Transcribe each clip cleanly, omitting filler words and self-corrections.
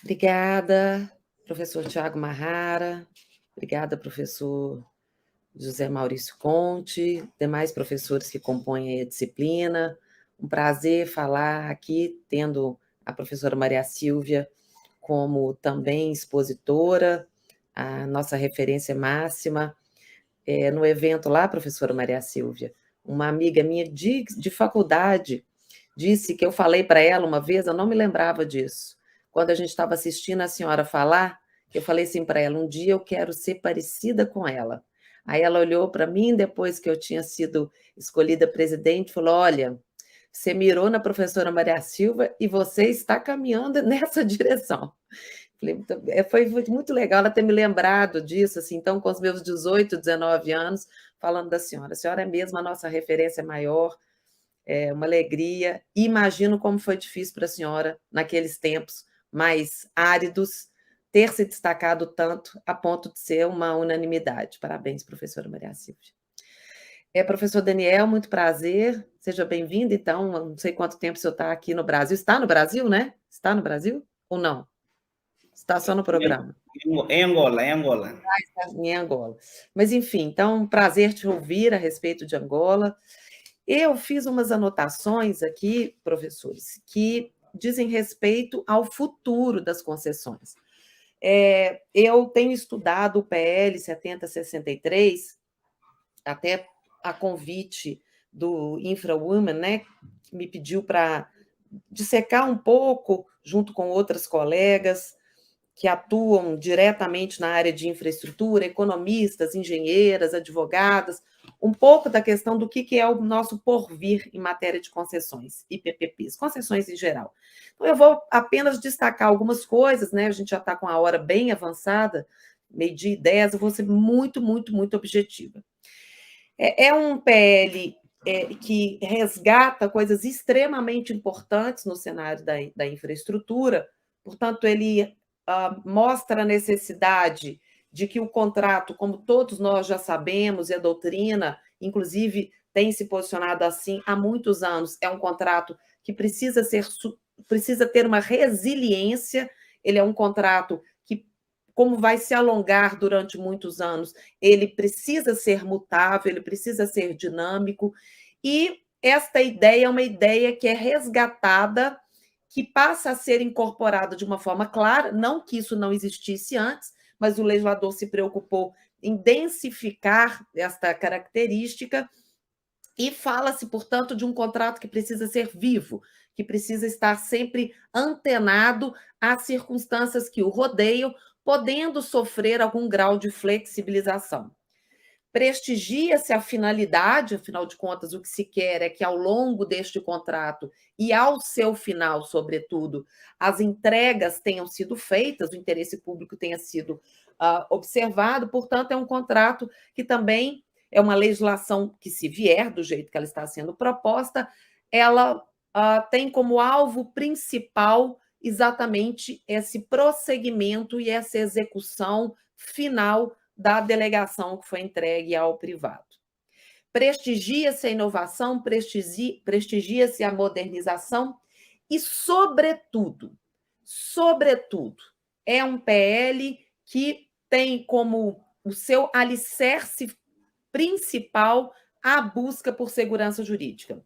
Obrigada, professor Tiago Marrara. Obrigada, professor José Maurício Conte, demais professores que compõem a disciplina. Um prazer falar aqui, tendo a professora Maria Silvia como também expositora, a nossa referência máxima. No evento lá, professora Maria Silvia, uma amiga minha de faculdade disse que eu falei para ela uma vez, eu não me lembrava disso, quando a gente estava assistindo a senhora falar, eu falei assim para ela, um dia eu quero ser parecida com ela. Aí ela olhou para mim, depois que eu tinha sido escolhida presidente, falou, olha, você mirou na professora Maria Silva e você está caminhando nessa direção. Foi muito legal ela ter me lembrado disso, assim, então, com os meus 18, 19 anos, falando da senhora. A senhora é mesmo a nossa referência maior, é uma alegria. E imagino como foi difícil para a senhora, naqueles tempos mais áridos, ter se destacado tanto a ponto de ser uma unanimidade. Parabéns, professora Maria Silvia. Professor Daniel, muito prazer. Seja bem-vindo, então. Não sei quanto tempo o senhor está aqui no Brasil. Está no Brasil, né? Está no Brasil ou não? Está só no programa. Em Angola, em Angola. Em Angola. Mas, enfim, então, um prazer te ouvir a respeito de Angola. Eu fiz umas anotações aqui, professores, que dizem respeito ao futuro das concessões. Eu tenho estudado o PL 7063, até a convite do InfraWomen, né, que me pediu para dissecar um pouco, junto com outras colegas, que atuam diretamente na área de infraestrutura, economistas, engenheiras, advogadas, um pouco da questão do que é o nosso porvir em matéria de concessões e PPPs, concessões em geral. Então, eu vou apenas destacar algumas coisas, né? A gente já está com a hora bem avançada, 12:10, eu vou ser muito, muito, muito objetiva. É um PL que resgata coisas extremamente importantes no cenário da infraestrutura, portanto, ele mostra a necessidade de que o contrato, como todos nós já sabemos, e a doutrina, inclusive, tem se posicionado assim há muitos anos, é um contrato que precisa ter uma resiliência, ele é um contrato que, como vai se alongar durante muitos anos, ele precisa ser mutável, ele precisa ser dinâmico, e esta ideia é uma ideia que é resgatada, que passa a ser incorporada de uma forma clara, não que isso não existisse antes, mas o legislador se preocupou em densificar esta característica, e fala-se, portanto, de um contrato que precisa ser vivo, que precisa estar sempre antenado às circunstâncias que o rodeiam, podendo sofrer algum grau de flexibilização. Prestigia-se a finalidade, afinal de contas, o que se quer é que, ao longo deste contrato e ao seu final, sobretudo, as entregas tenham sido feitas, o interesse público tenha sido observado, portanto, é um contrato que também é uma legislação que, se vier do jeito que ela está sendo proposta, ela tem como alvo principal exatamente esse prosseguimento e essa execução final da delegação que foi entregue ao privado. Prestigia-se a inovação, prestigia-se a modernização e, sobretudo, é um PL que tem como o seu alicerce principal a busca por segurança jurídica.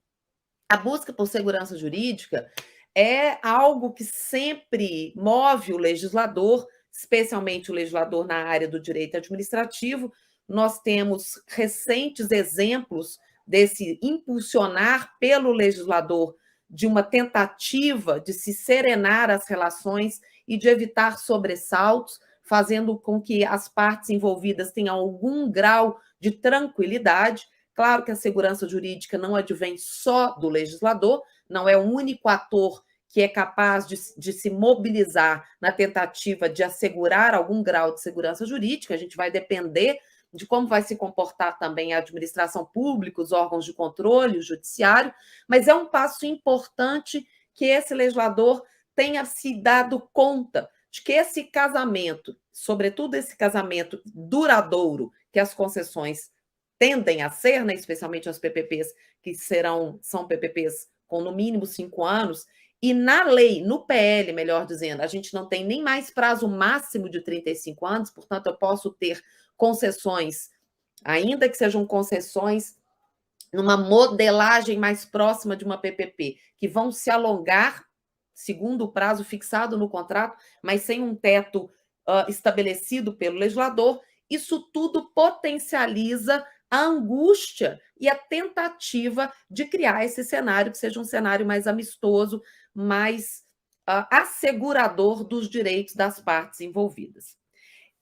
A busca por segurança jurídica é algo que sempre move o legislador, especialmente o legislador na área do direito administrativo. Nós temos recentes exemplos desse impulsionar pelo legislador de uma tentativa de se serenar as relações e de evitar sobressaltos, fazendo com que as partes envolvidas tenham algum grau de tranquilidade. Claro que a segurança jurídica não advém só do legislador, não é o único ator que é capaz de se mobilizar na tentativa de assegurar algum grau de segurança jurídica. A gente vai depender de como vai se comportar também a administração pública, os órgãos de controle, o judiciário, mas é um passo importante que esse legislador tenha se dado conta de que esse casamento, sobretudo esse casamento duradouro que as concessões tendem a ser, né, especialmente as PPPs, que são PPPs com no mínimo 5 anos, e na lei, no PL, melhor dizendo, a gente não tem nem mais prazo máximo de 35 anos, portanto, eu posso ter concessões, ainda que sejam concessões numa modelagem mais próxima de uma PPP, que vão se alongar segundo o prazo fixado no contrato, mas sem um teto estabelecido pelo legislador. Isso tudo potencializa a angústia e a tentativa de criar esse cenário que seja um cenário mais amistoso, mais assegurador dos direitos das partes envolvidas.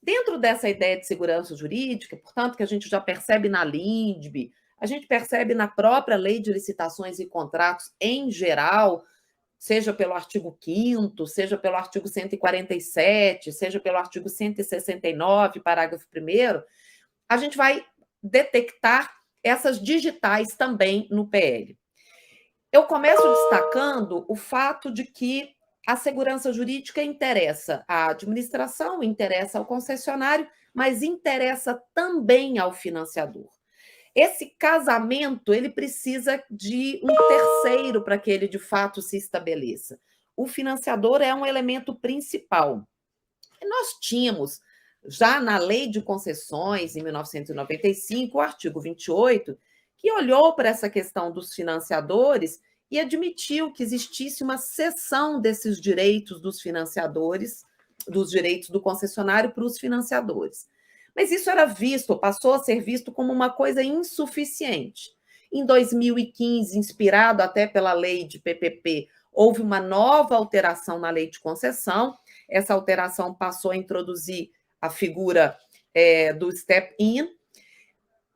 Dentro dessa ideia de segurança jurídica, portanto, que a gente já percebe na LINDB, a gente percebe na própria Lei de Licitações e Contratos em geral, seja pelo artigo 5º, seja pelo artigo 147, seja pelo artigo 169, parágrafo 1º, a gente vai detectar essas digitais também no PL. Eu começo destacando o fato de que a segurança jurídica interessa à administração, interessa ao concessionário, mas interessa também ao financiador. Esse casamento, ele precisa de um terceiro para que ele, de fato, se estabeleça. O financiador é um elemento principal. E nós tínhamos, já na Lei de Concessões, em 1995, o artigo 28, que olhou para essa questão dos financiadores e admitiu que existisse uma cessão desses direitos dos financiadores, dos direitos do concessionário para os financiadores. Mas isso era visto, passou a ser visto como uma coisa insuficiente. Em 2015, inspirado até pela lei de PPP, houve uma nova alteração na lei de concessão. Essa alteração passou a introduzir a figura do step-in,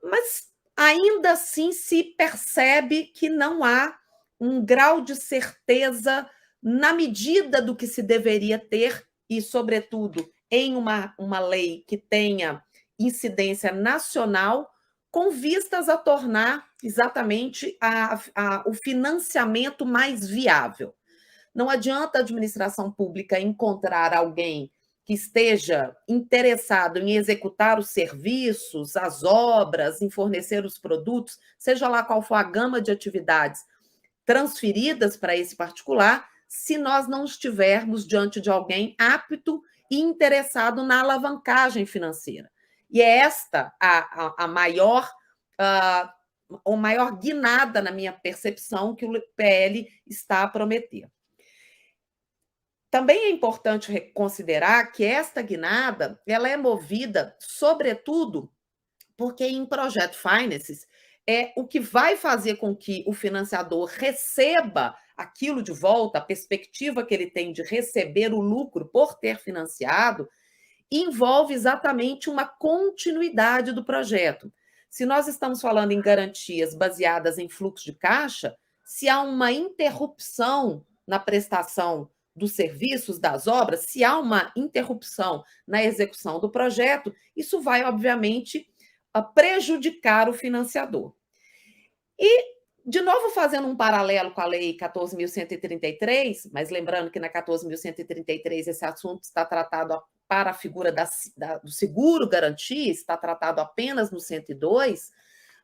mas ainda assim se percebe que não há um grau de certeza na medida do que se deveria ter e, sobretudo, em uma lei que tenha incidência nacional, com vistas a tornar exatamente o financiamento mais viável. Não adianta a administração pública encontrar alguém que esteja interessado em executar os serviços, as obras, em fornecer os produtos, seja lá qual for a gama de atividades transferidas para esse particular, se nós não estivermos diante de alguém apto e interessado na alavancagem financeira. E é esta a maior guinada, na minha percepção, que o PL está a prometer. Também é importante considerar que esta guinada ela é movida, sobretudo, porque em Project Finance é o que vai fazer com que o financiador receba aquilo de volta, a perspectiva que ele tem de receber o lucro por ter financiado, envolve exatamente uma continuidade do projeto. Se nós estamos falando em garantias baseadas em fluxo de caixa, se há uma interrupção na prestação dos serviços, das obras, se há uma interrupção na execução do projeto, isso vai, obviamente, prejudicar o financiador. E, de novo, fazendo um paralelo com a Lei 14.133, mas lembrando que na 14.133 esse assunto está tratado para a figura do seguro-garantia, está tratado apenas no 102,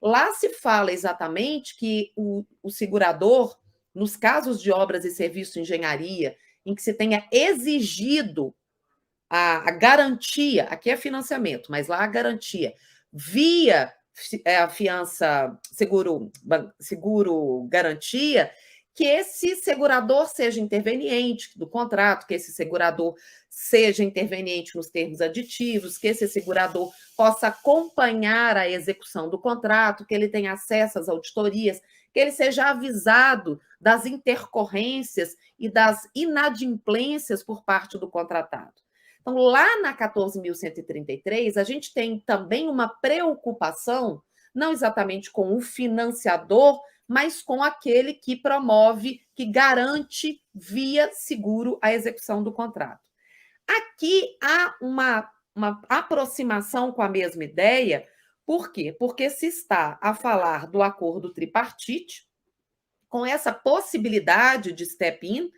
lá se fala exatamente que o segurador, nos casos de obras e serviços de engenharia, em que se tenha exigido a garantia, aqui é financiamento, mas lá a garantia, via a fiança seguro garantia, que esse segurador seja interveniente do contrato, que esse segurador seja interveniente nos termos aditivos, que esse segurador possa acompanhar a execução do contrato, que ele tenha acesso às auditorias, que ele seja avisado das intercorrências e das inadimplências por parte do contratado. Então, lá na 14.133, a gente tem também uma preocupação, não exatamente com o financiador, mas com aquele que promove, que garante via seguro a execução do contrato. Aqui há uma aproximação com a mesma ideia. Por quê? Porque se está a falar do acordo tripartite, com essa possibilidade de step-in,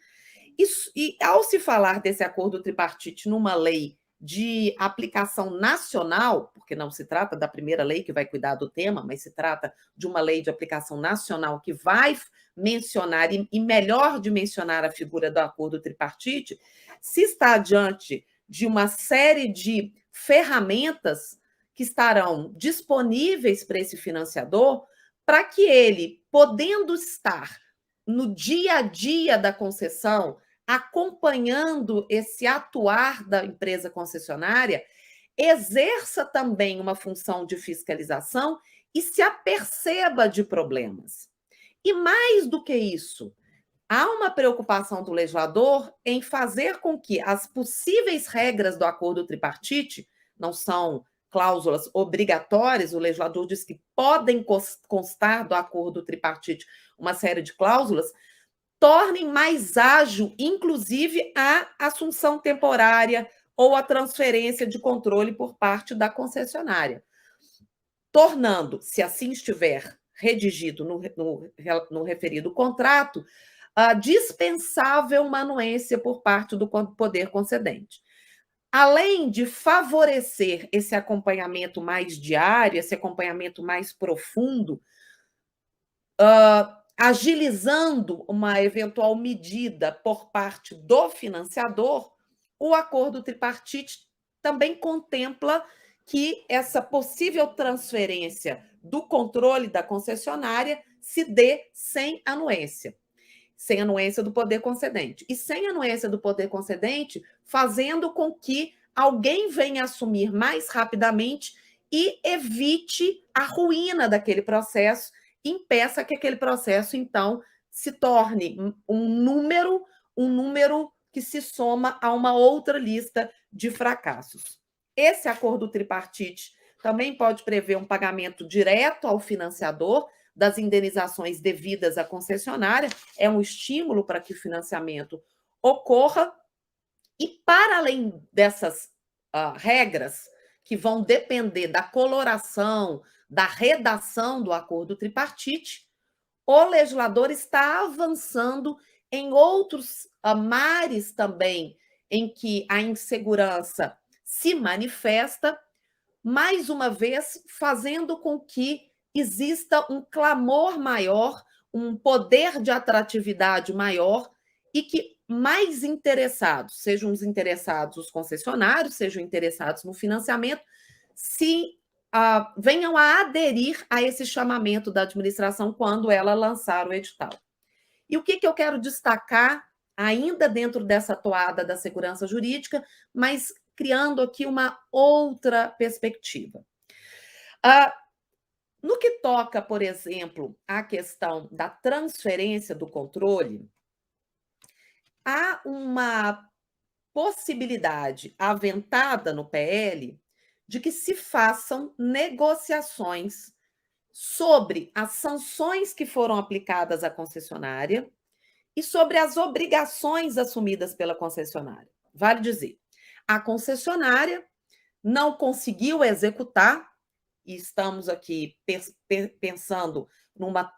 e ao se falar desse acordo tripartite numa lei de aplicação nacional, porque não se trata da primeira lei que vai cuidar do tema, mas se trata de uma lei de aplicação nacional que vai mencionar, e melhor de mencionar a figura do acordo tripartite, se está diante de uma série de ferramentas que estarão disponíveis para esse financiador, para que ele, podendo estar no dia a dia da concessão, acompanhando esse atuar da empresa concessionária, exerça também uma função de fiscalização e se aperceba de problemas. E mais do que isso, há uma preocupação do legislador em fazer com que as possíveis regras do acordo tripartite, não são cláusulas obrigatórias, o legislador diz que podem constar do acordo tripartite uma série de cláusulas, tornem mais ágil, inclusive, a assunção temporária ou a transferência de controle por parte da concessionária, tornando, se assim estiver redigido no referido contrato, dispensável uma anuência por parte do poder concedente. Além de favorecer esse acompanhamento mais diário, esse acompanhamento mais profundo, agilizando uma eventual medida por parte do financiador, o acordo tripartite também contempla que essa possível transferência do controle da concessionária se dê sem anuência do poder concedente. E sem anuência do poder concedente, fazendo com que alguém venha assumir mais rapidamente e evite a ruína daquele processo, impeça que aquele processo, então, se torne um número que se soma a uma outra lista de fracassos. Esse acordo tripartite também pode prever um pagamento direto ao financiador das indenizações devidas à concessionária, é um estímulo para que o financiamento ocorra, e para além dessas regras que vão depender da coloração, da redação do acordo tripartite, o legislador está avançando em outros mares também em que a insegurança se manifesta, mais uma vez fazendo com que exista um clamor maior, um poder de atratividade maior e que mais interessados, sejam os interessados os concessionários, sejam interessados no financiamento, se venham a aderir a esse chamamento da administração quando ela lançar o edital. E o que eu quero destacar, ainda dentro dessa toada da segurança jurídica, mas criando aqui uma outra perspectiva. No que toca, por exemplo, à questão da transferência do controle, há uma possibilidade aventada no PL de que se façam negociações sobre as sanções que foram aplicadas à concessionária e sobre as obrigações assumidas pela concessionária. Vale dizer, a concessionária não conseguiu executar, e estamos aqui pensando numa...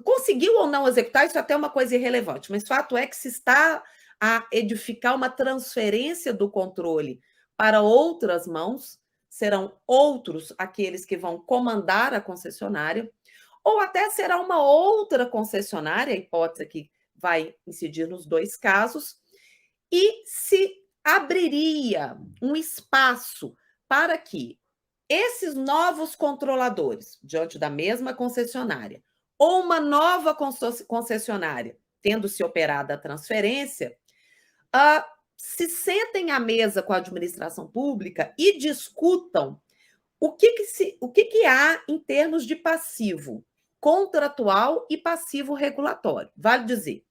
Conseguiu ou não executar, isso é até uma coisa irrelevante, mas fato é que se está a edificar uma transferência do controle para outras mãos, serão outros aqueles que vão comandar a concessionária, ou até será uma outra concessionária, a hipótese que vai incidir nos dois casos, e se abriria um espaço para que esses novos controladores, diante da mesma concessionária, ou uma nova concessionária, tendo-se operada a transferência, se sentem à mesa com a administração pública e discutam o que há em termos de passivo contratual e passivo regulatório. Vale dizer,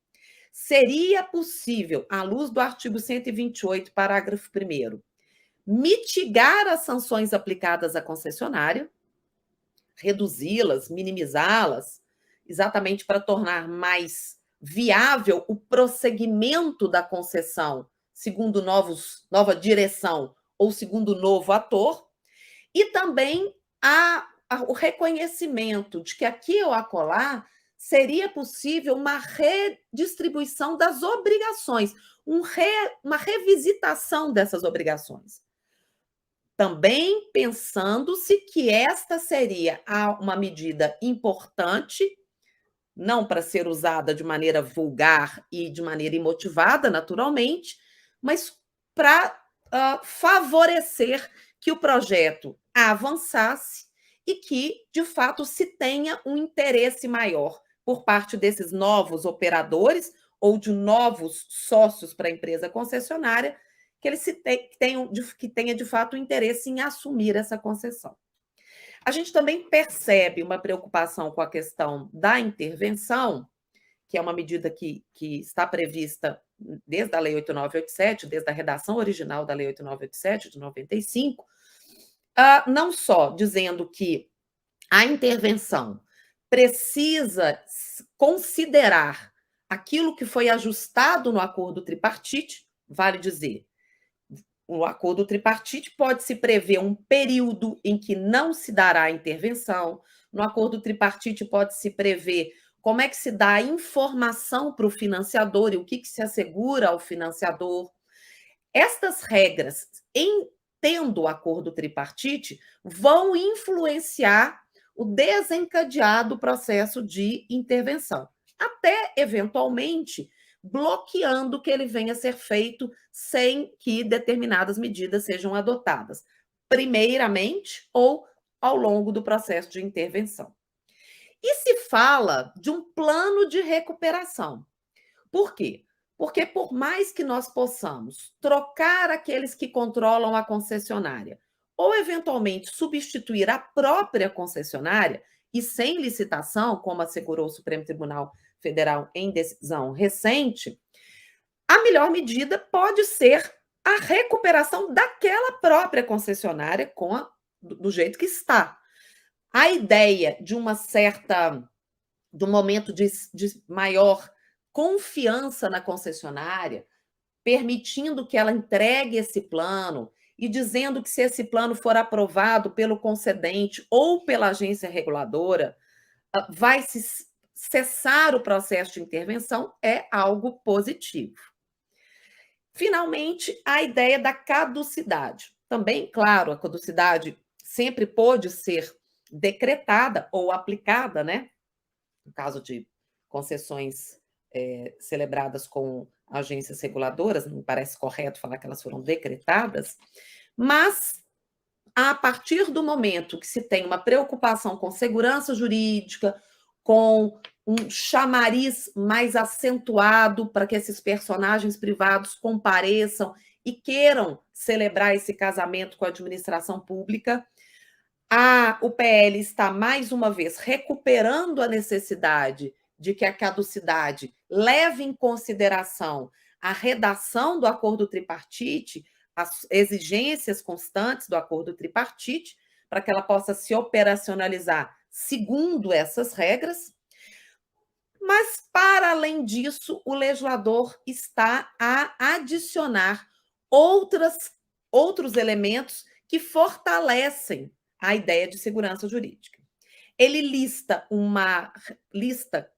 seria possível, à luz do artigo 128, parágrafo 1º, mitigar as sanções aplicadas à concessionária, reduzi-las, minimizá-las, exatamente para tornar mais viável o prosseguimento da concessão segundo nova direção ou segundo novo ator, e também o reconhecimento de que aqui ou acolá seria possível uma redistribuição das obrigações, uma revisitação dessas obrigações. também pensando-se que esta seria uma medida importante, não para ser usada de maneira vulgar e de maneira imotivada, naturalmente, mas para favorecer que o projeto avançasse e que, de fato, se tenha um interesse maior por parte desses novos operadores ou de novos sócios para a empresa concessionária, que eles tenha, de fato, o interesse em assumir essa concessão. A gente também percebe uma preocupação com a questão da intervenção, que é uma medida que está prevista desde a Lei 8987, desde a redação original da Lei 8987, de 95, não só dizendo que a intervenção precisa considerar aquilo que foi ajustado no acordo tripartite, vale dizer, o acordo tripartite pode-se prever um período em que não se dará a intervenção, no acordo tripartite pode-se prever como é que se dá a informação para o financiador e o que se assegura ao financiador. Estas regras, tendo o acordo tripartite, vão influenciar o desencadeado processo de intervenção, até, eventualmente, bloqueando que ele venha a ser feito sem que determinadas medidas sejam adotadas, primeiramente ou ao longo do processo de intervenção. E se fala de um plano de recuperação. Por quê? Porque, por mais que nós possamos trocar aqueles que controlam a concessionária ou, eventualmente, substituir a própria concessionária, e sem licitação, como assegurou o Supremo Tribunal Federal em decisão recente, a melhor medida pode ser a recuperação daquela própria concessionária do jeito que está. A ideia de de um momento de maior confiança na concessionária, permitindo que ela entregue esse plano e dizendo que, se esse plano for aprovado pelo concedente ou pela agência reguladora, vai se cessar o processo de intervenção, é algo positivo. Finalmente, a ideia da caducidade. Também, claro, a caducidade sempre pôde ser decretada ou aplicada, né? No caso de concessões celebradas com agências reguladoras, não me parece correto falar que elas foram decretadas, mas a partir do momento que se tem uma preocupação com segurança jurídica, com um chamariz mais acentuado para que esses personagens privados compareçam e queiram celebrar esse casamento com a administração pública, o PL está, mais uma vez, recuperando a necessidade de que a caducidade leve em consideração a redação do acordo tripartite, as exigências constantes do acordo tripartite, para que ela possa se operacionalizar segundo essas regras. Mas, para além disso, o legislador está a adicionar outros elementos que fortalecem a ideia de segurança jurídica. Ele lista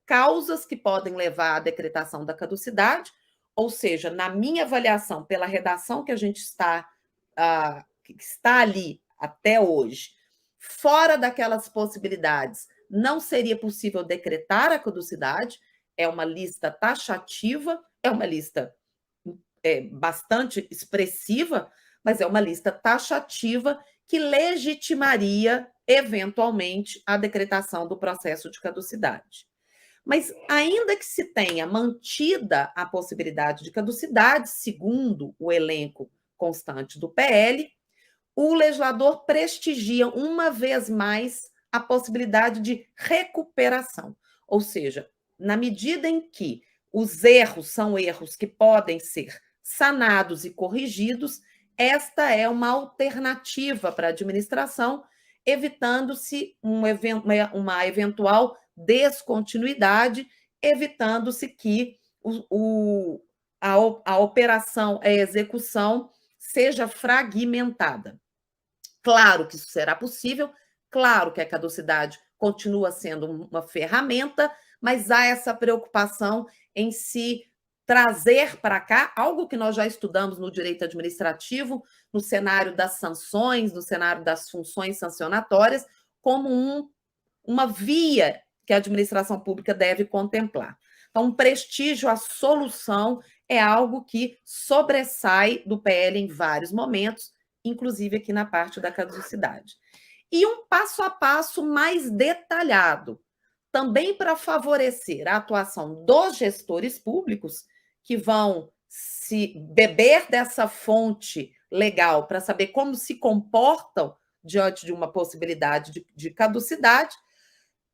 causas que podem levar à decretação da caducidade, ou seja, na minha avaliação, pela redação que a gente que está ali até hoje, fora daquelas possibilidades, não seria possível decretar a caducidade. É uma lista taxativa, é uma lista bastante expressiva, mas é uma lista taxativa que legitimaria, eventualmente, a decretação do processo de caducidade. Mas, ainda que se tenha mantida a possibilidade de caducidade, segundo o elenco constante do PL, o legislador prestigia, uma vez mais, a possibilidade de recuperação. Ou seja, na medida em que os erros são erros que podem ser sanados e corrigidos, esta é uma alternativa para a administração, evitando-se uma eventual descontinuidade, evitando-se que a operação, a execução, seja fragmentada. Claro que isso será possível, claro que a caducidade continua sendo uma ferramenta, mas há essa preocupação em se trazer para cá algo que nós já estudamos no direito administrativo, no cenário das sanções, no cenário das funções sancionatórias, como uma via que a administração pública deve contemplar. Então, um prestígio à solução é algo que sobressai do PL em vários momentos, inclusive aqui na parte da caducidade. E um passo a passo mais detalhado, também para favorecer a atuação dos gestores públicos, que vão se beber dessa fonte legal para saber como se comportam diante de uma possibilidade de caducidade,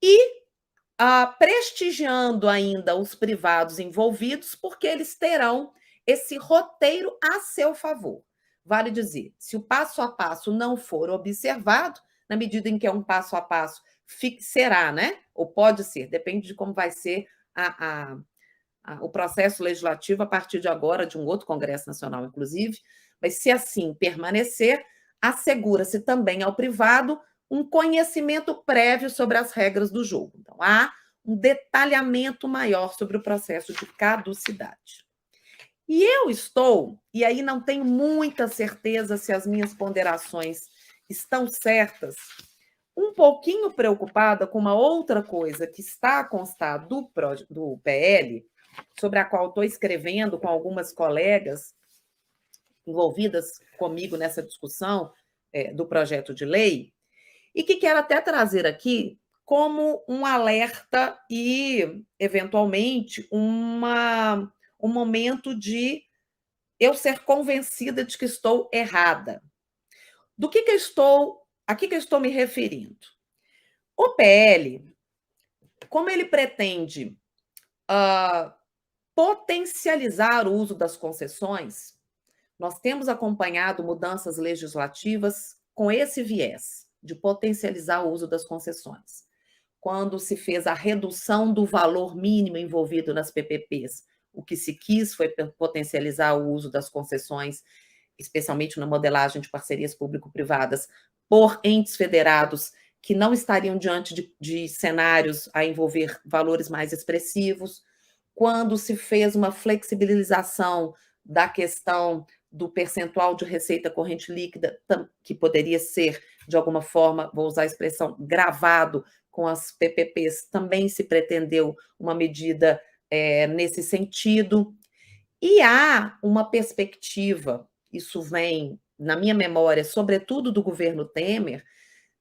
e prestigiando ainda os privados envolvidos, porque eles terão esse roteiro a seu favor. Vale dizer, se o passo a passo não for observado, na medida em que é um passo a passo, será, né? Ou pode ser, depende de como vai ser o processo legislativo a partir de agora, de um outro Congresso Nacional, inclusive, mas se assim permanecer, assegura-se também ao privado um conhecimento prévio sobre as regras do jogo. Então, há um detalhamento maior sobre o processo de caducidade. E eu estou, e aí não tenho muita certeza se as minhas ponderações estão certas, um pouquinho preocupada com uma outra coisa que está a constar do PL, sobre a qual estou escrevendo com algumas colegas envolvidas comigo nessa discussão do projeto de lei, e que quero até trazer aqui como um alerta e, eventualmente, um momento de eu ser convencida de que estou errada. A que eu estou me referindo? O PL, como ele pretende potencializar o uso das concessões, nós temos acompanhado mudanças legislativas com esse viés de potencializar o uso das concessões. Quando se fez a redução do valor mínimo envolvido nas PPPs, o que se quis foi potencializar o uso das concessões, especialmente na modelagem de parcerias público-privadas, por entes federados que não estariam diante de cenários a envolver valores mais expressivos. Quando se fez uma flexibilização da questão do percentual de receita corrente líquida, que poderia ser, de alguma forma, vou usar a expressão, gravado com as PPPs, também se pretendeu uma medida nesse sentido. E há uma perspectiva, isso vem na minha memória, sobretudo do governo Temer,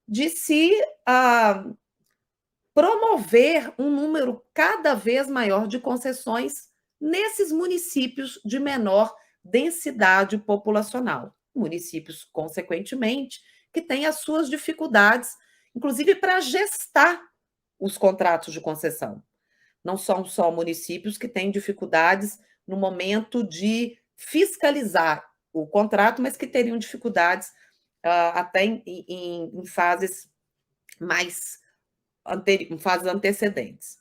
de se promover um número cada vez maior de concessões nesses municípios de menor densidade populacional. Municípios, consequentemente, que têm as suas dificuldades, inclusive para gestar os contratos de concessão. Não são só municípios que têm dificuldades no momento de fiscalizar o contrato, mas que teriam dificuldades até em fases em fases antecedentes.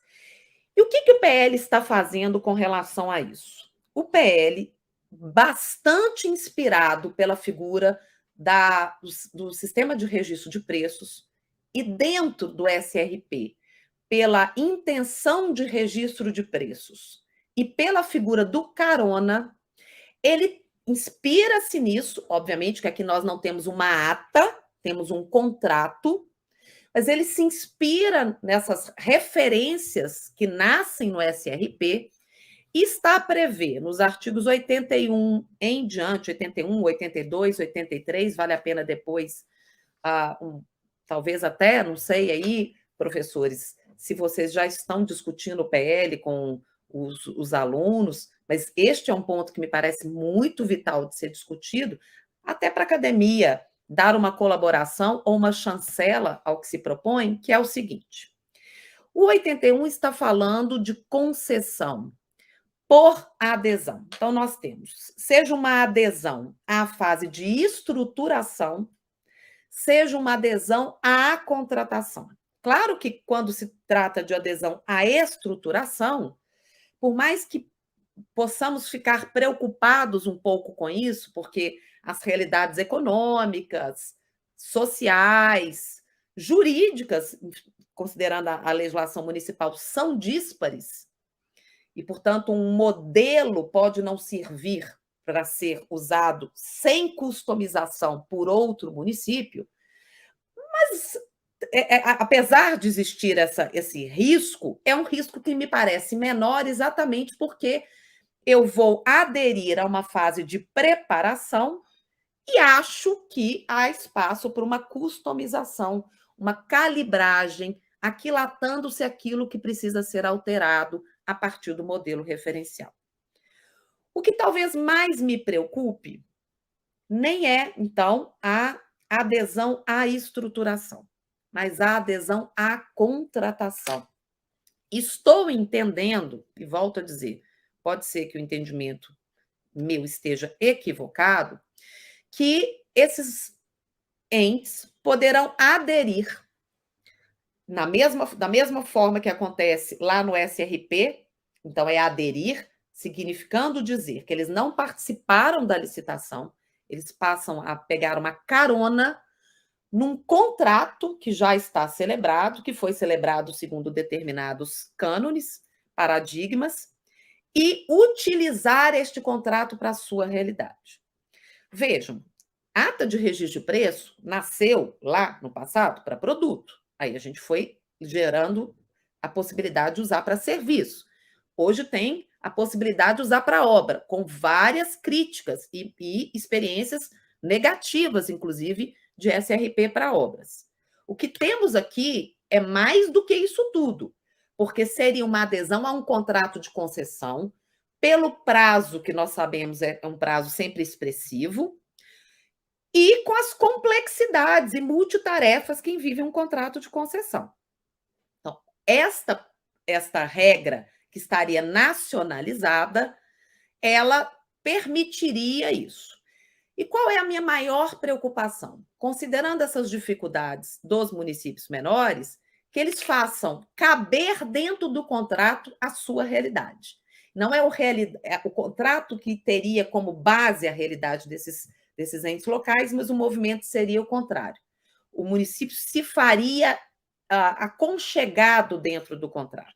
E o que o PL está fazendo com relação a isso? O PL, bastante inspirado pela figura do sistema de registro de preços e dentro do SRP, pela intenção de registro de preços e pela figura do carona, ele inspira-se nisso, obviamente que aqui nós não temos uma ata, temos um contrato, mas ele se inspira nessas referências que nascem no SRP e está a prever nos artigos 81 em diante, 81, 82, 83, vale a pena depois, talvez até, não sei aí, professores, se vocês já estão discutindo o PL com os alunos, mas este é um ponto que me parece muito vital de ser discutido, até para a academia dar uma colaboração ou uma chancela ao que se propõe, que é o seguinte: o 81 está falando de concessão por adesão. Então, nós temos, seja uma adesão à fase de estruturação, seja uma adesão à contratação. Claro que quando se trata de adesão à estruturação, por mais que possamos ficar preocupados um pouco com isso, porque as realidades econômicas, sociais, jurídicas, considerando a legislação municipal, são díspares, e, portanto, um modelo pode não servir para ser usado sem customização por outro município, mas, apesar de existir esse risco, é um risco que me parece menor exatamente porque eu vou aderir a uma fase de preparação e acho que há espaço para uma customização, uma calibragem, aquilatando-se aquilo que precisa ser alterado a partir do modelo referencial. O que talvez mais me preocupe nem é, então, a adesão à estruturação, mas a adesão à contratação. Estou entendendo, e volto a dizer, pode ser que o entendimento meu esteja equivocado, que esses entes poderão aderir da mesma forma que acontece lá no SRP, então é aderir, significando dizer que eles não participaram da licitação, eles passam a pegar uma carona num contrato que já está celebrado, que foi celebrado segundo determinados cânones, paradigmas, e utilizar este contrato para a sua realidade. Vejam, a ata de registro de preço nasceu lá no passado para produto. Aí a gente foi gerando a possibilidade de usar para serviço. Hoje tem a possibilidade de usar para obra, com várias críticas e experiências negativas, inclusive, de SRP para obras. O que temos aqui é mais do que isso tudo, porque seria uma adesão a um contrato de concessão, pelo prazo que nós sabemos é um prazo sempre expressivo, e com as complexidades e multitarefas que envolvem um contrato de concessão. Então, esta regra que estaria nacionalizada, ela permitiria isso. E qual é a minha maior preocupação? Considerando essas dificuldades dos municípios menores, que eles façam caber dentro do contrato a sua realidade. Não é o contrato que teria como base a realidade desses entes locais, mas o movimento seria o contrário. O município se faria aconchegado dentro do contrato.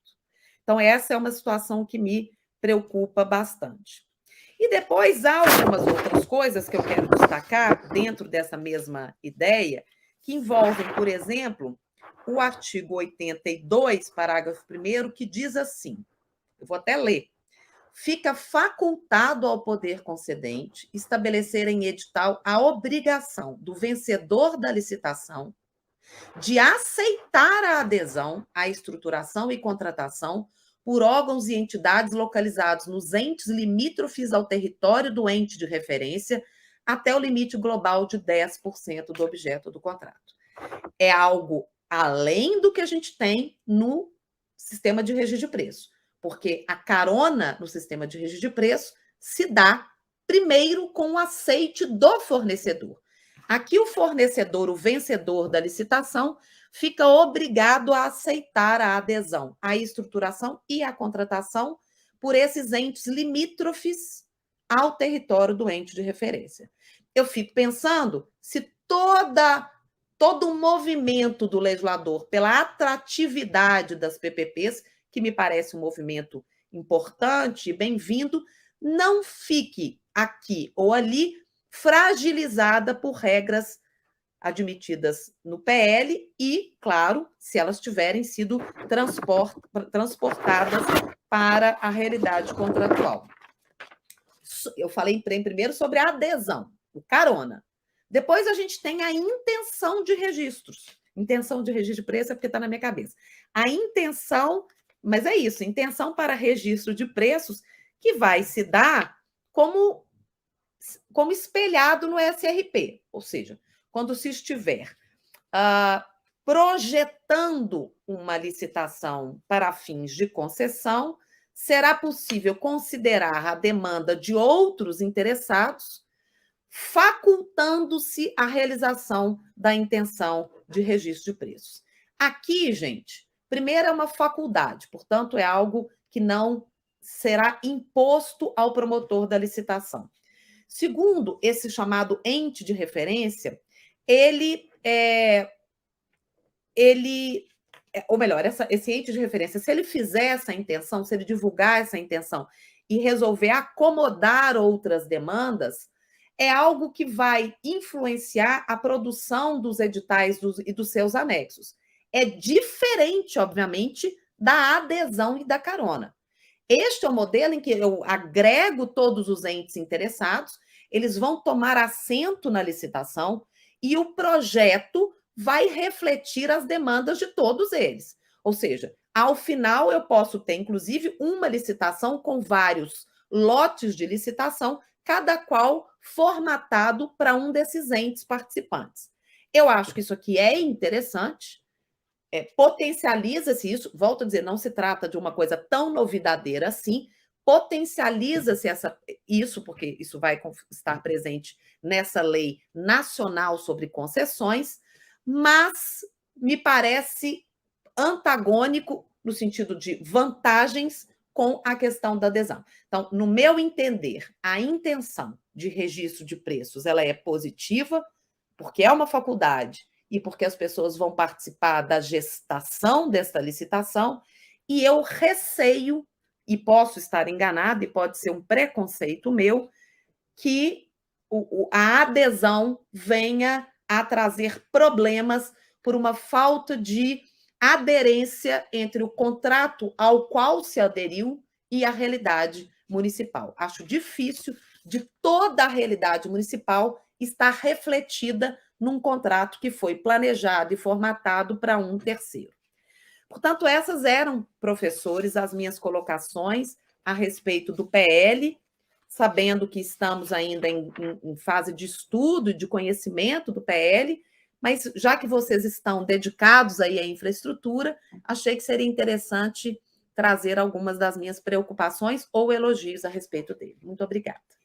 Então, essa é uma situação que me preocupa bastante. E depois há algumas outras coisas que eu quero destacar dentro dessa mesma ideia, que envolvem, por exemplo, o artigo 82, parágrafo 1º, que diz assim, eu vou até ler: fica facultado ao poder concedente estabelecer em edital a obrigação do vencedor da licitação de aceitar a adesão à estruturação e contratação por órgãos e entidades localizados nos entes limítrofes ao território do ente de referência, até o limite global de 10% do objeto do contrato. É algo além do que a gente tem no sistema de registro de preço, porque a carona no sistema de registro de preço se dá primeiro com o aceite do fornecedor. Aqui o fornecedor, o vencedor da licitação, fica obrigado a aceitar a adesão, a estruturação e a contratação por esses entes limítrofes ao território do ente de referência. Eu fico pensando se todo o movimento do legislador pela atratividade das PPPs, que me parece um movimento importante e bem-vindo, não fique aqui ou ali fragilizada por regras admitidas no PL e, claro, se elas tiverem sido transportadas para a realidade contratual. Eu falei primeiro sobre a adesão, o carona. Depois a gente tem a intenção de registros. Intenção de registro de preço é porque está na minha cabeça. A intenção, mas é isso, intenção para registro de preços que vai se dar como espelhado no SRP, ou seja, quando se estiver projetando uma licitação para fins de concessão, será possível considerar a demanda de outros interessados, facultando-se a realização da intenção de registro de preços. Aqui, gente, primeiro é uma faculdade, portanto, é algo que não será imposto ao promotor da licitação. Segundo, esse chamado ente de referência, ele ou melhor, esse ente de referência, se ele fizer essa intenção, se ele divulgar essa intenção e resolver acomodar outras demandas, é algo que vai influenciar a produção dos editais e dos seus anexos. É diferente, obviamente, da adesão e da carona. Este é o modelo em que eu agrego todos os entes interessados, eles vão tomar assento na licitação e o projeto vai refletir as demandas de todos eles. Ou seja, ao final eu posso ter, inclusive, uma licitação com vários lotes de licitação, cada qual formatado para um desses entes participantes. Eu acho que isso aqui é interessante, potencializa-se isso, volto a dizer, não se trata de uma coisa tão novidadeira assim, potencializa-se isso, porque isso vai estar presente nessa lei nacional sobre concessões, mas me parece antagônico no sentido de vantagens com a questão da adesão. Então, no meu entender, a intenção de registro de preços ela é positiva, porque é uma faculdade e porque as pessoas vão participar da gestação desta licitação, e eu receio, e posso estar enganada, e pode ser um preconceito meu, que a adesão venha a trazer problemas por uma falta de aderência entre o contrato ao qual se aderiu e a realidade municipal. Acho difícil de toda a realidade municipal estar refletida num contrato que foi planejado e formatado para um terceiro. Portanto, essas eram, professores, as minhas colocações a respeito do PL, sabendo que estamos ainda em fase de estudo e de conhecimento do PL, mas já que vocês estão dedicados aí à infraestrutura, achei que seria interessante trazer algumas das minhas preocupações ou elogios a respeito dele. Muito obrigada.